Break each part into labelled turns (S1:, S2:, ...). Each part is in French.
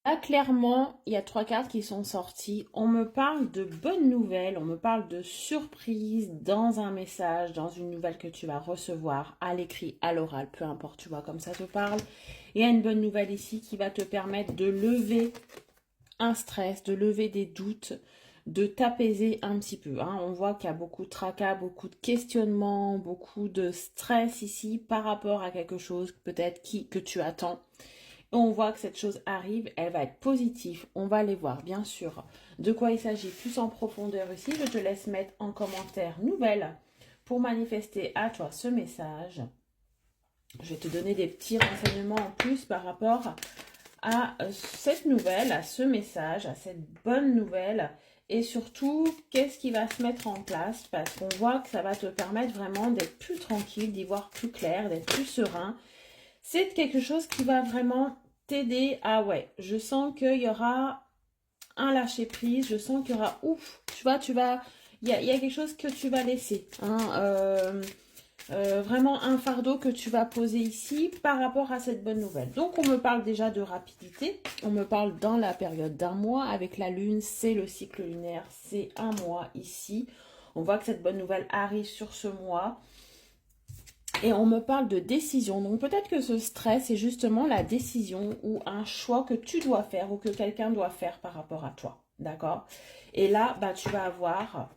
S1: Là, clairement, il y a trois cartes qui sont sorties. On me parle de bonnes nouvelles, on me parle de surprise dans un message, dans une nouvelle que tu vas recevoir à l'écrit, à l'oral, peu importe, tu vois, comme ça te parle. Il y a une bonne nouvelle ici qui va te permettre de lever un stress, de lever des doutes, de t'apaiser un petit peu, hein. On voit qu'il y a beaucoup de tracas, beaucoup de questionnements, beaucoup de stress ici par rapport à quelque chose peut-être que tu attends. On voit que cette chose arrive, elle va être positive. On va aller voir, bien sûr, de quoi il s'agit plus en profondeur ici. Je te laisse mettre en commentaire nouvelle pour manifester à toi ce message. Je vais te donner des petits renseignements en plus par rapport à cette nouvelle, à ce message, à cette bonne nouvelle. Et surtout, qu'est-ce qui va se mettre en place? Parce qu'on voit que ça va te permettre vraiment d'être plus tranquille, d'y voir plus clair, d'être plus serein. C'est quelque chose qui va vraiment t'aider à, ouais, je sens qu'il y aura un lâcher prise, je sens qu'il y aura, ouf, il y a quelque chose que tu vas laisser, hein, vraiment un fardeau que tu vas poser ici par rapport à cette bonne nouvelle. Donc on me parle déjà de rapidité, on me parle dans la période d'un mois, avec la lune, c'est le cycle lunaire, c'est un mois ici. On voit que cette bonne nouvelle arrive sur ce mois. Et on me parle de décision. Donc peut-être que ce stress est justement la décision ou un choix que tu dois faire ou que quelqu'un doit faire par rapport à toi. D'accord? Et là, bah, tu vas avoir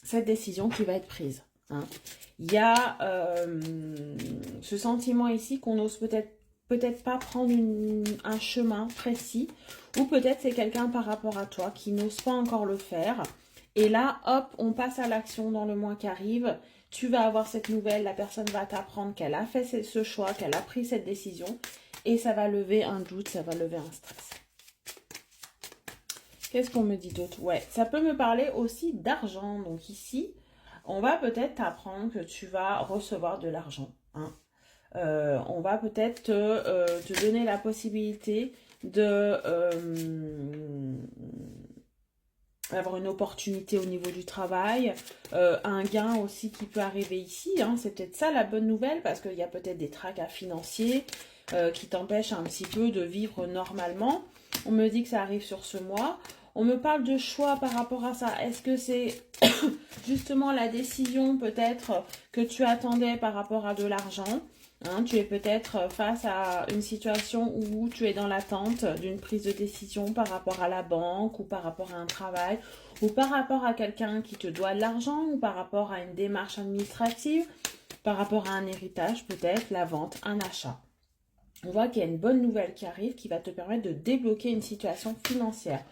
S1: cette décision qui va être prise, hein. Il y a ce sentiment ici qu'on n'ose peut-être pas prendre un chemin précis, ou peut-être c'est quelqu'un par rapport à toi qui n'ose pas encore le faire. Et là, hop, on passe à l'action dans le mois qui arrive. Tu vas avoir cette nouvelle, la personne va t'apprendre qu'elle a fait ce choix, qu'elle a pris cette décision, et ça va lever un doute, ça va lever un stress. Qu'est-ce qu'on me dit d'autre? Ouais, ça peut me parler aussi d'argent. Donc ici, on va peut-être t'apprendre que tu vas recevoir de l'argent, hein. On va peut-être te donner la possibilité de avoir une opportunité au niveau du travail, un gain aussi qui peut arriver ici, hein. C'est peut-être ça la bonne nouvelle, parce qu'il y a peut-être des tracas financiers qui t'empêchent un petit peu de vivre normalement. On me dit que ça arrive sur ce mois. On me parle de choix par rapport à ça. Est-ce que c'est justement la décision peut-être que tu attendais par rapport à de l'argent, hein? Tu es peut-être face à une situation où tu es dans l'attente d'une prise de décision par rapport à la banque ou par rapport à un travail ou par rapport à quelqu'un qui te doit de l'argent ou par rapport à une démarche administrative, par rapport à un héritage peut-être, la vente, un achat. On voit qu'il y a une bonne nouvelle qui arrive qui va te permettre de débloquer une situation financière.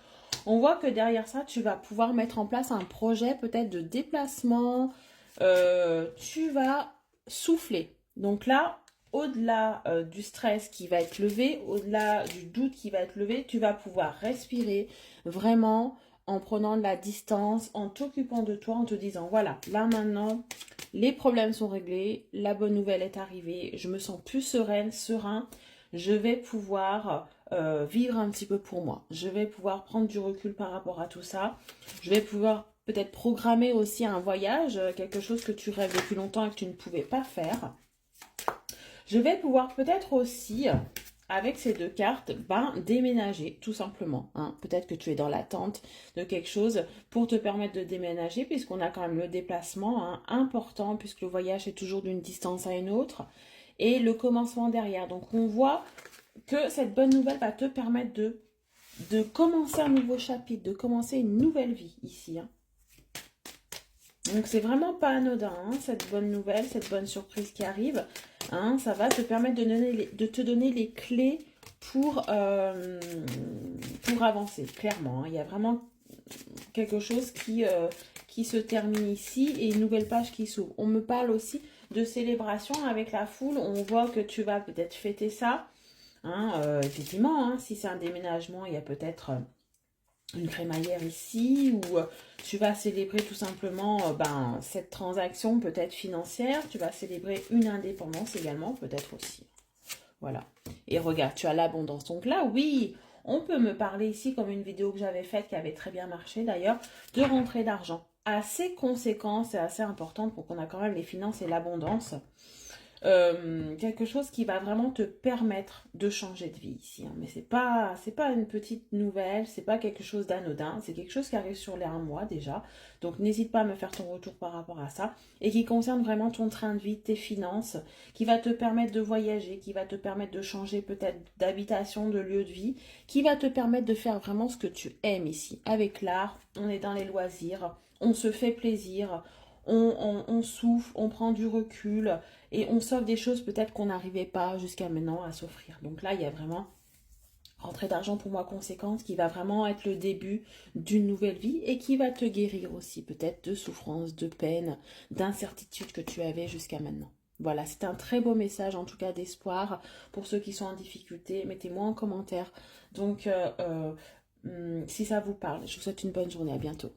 S1: On voit que derrière ça, tu vas pouvoir mettre en place un projet peut-être de déplacement. Tu vas souffler. Donc là, au-delà du stress qui va être levé, au-delà du doute qui va être levé, tu vas pouvoir respirer vraiment en prenant de la distance, en t'occupant de toi, en te disant, voilà, là maintenant, les problèmes sont réglés, la bonne nouvelle est arrivée, je me sens plus sereine, serein, je vais pouvoir vivre un petit peu pour moi. Je vais pouvoir prendre du recul par rapport à tout ça. Je vais pouvoir peut-être programmer aussi un voyage, quelque chose que tu rêves depuis longtemps et que tu ne pouvais pas faire. Je vais pouvoir peut-être aussi, avec ces deux cartes, déménager, tout simplement, hein. Peut-être que tu es dans l'attente de quelque chose pour te permettre de déménager, puisqu'on a quand même le déplacement, hein, important, puisque le voyage est toujours d'une distance à une autre, et le commencement derrière. Donc on voit que cette bonne nouvelle va te permettre de commencer un nouveau chapitre, de commencer une nouvelle vie ici, hein. Donc c'est vraiment pas anodin, hein, cette bonne nouvelle, cette bonne surprise qui arrive, hein. Ça va te permettre de te donner les clés pour avancer, clairement, hein. Il y a vraiment quelque chose qui se termine ici et une nouvelle page qui s'ouvre. On me parle aussi de célébration avec la foule. On voit que tu vas peut-être fêter ça, hein, effectivement, hein, si c'est un déménagement, il y a peut-être une crémaillère ici, ou tu vas célébrer tout simplement cette transaction peut-être financière. Tu vas célébrer une indépendance également, peut-être aussi. Voilà. Et regarde, tu as l'abondance. Donc là, oui, on peut me parler ici, comme une vidéo que j'avais faite, qui avait très bien marché d'ailleurs, de rentrée d'argent. Assez conséquente et assez importante pour qu'on a quand même les finances et l'abondance. quelque chose qui va vraiment te permettre de changer de vie ici, hein. Mais c'est pas une petite nouvelle, c'est pas quelque chose d'anodin, c'est quelque chose qui arrive sur les 1 mois déjà. Donc n'hésite pas à me faire ton retour par rapport à ça et qui concerne vraiment ton train de vie, tes finances, qui va te permettre de voyager, qui va te permettre de changer peut-être d'habitation, de lieu de vie, qui va te permettre de faire vraiment ce que tu aimes ici. Avec l'art, on est dans les loisirs, on se fait plaisir, on souffle, on prend du recul et on s'offre des choses peut-être qu'on n'arrivait pas jusqu'à maintenant à s'offrir. Donc là, il y a vraiment rentrée d'argent pour moi conséquente qui va vraiment être le début d'une nouvelle vie et qui va te guérir aussi peut-être de souffrances, de peine, d'incertitudes que tu avais jusqu'à maintenant. Voilà, c'est un très beau message en tout cas d'espoir pour ceux qui sont en difficulté. Mettez-moi en commentaire. Donc, si ça vous parle, je vous souhaite une bonne journée. À bientôt.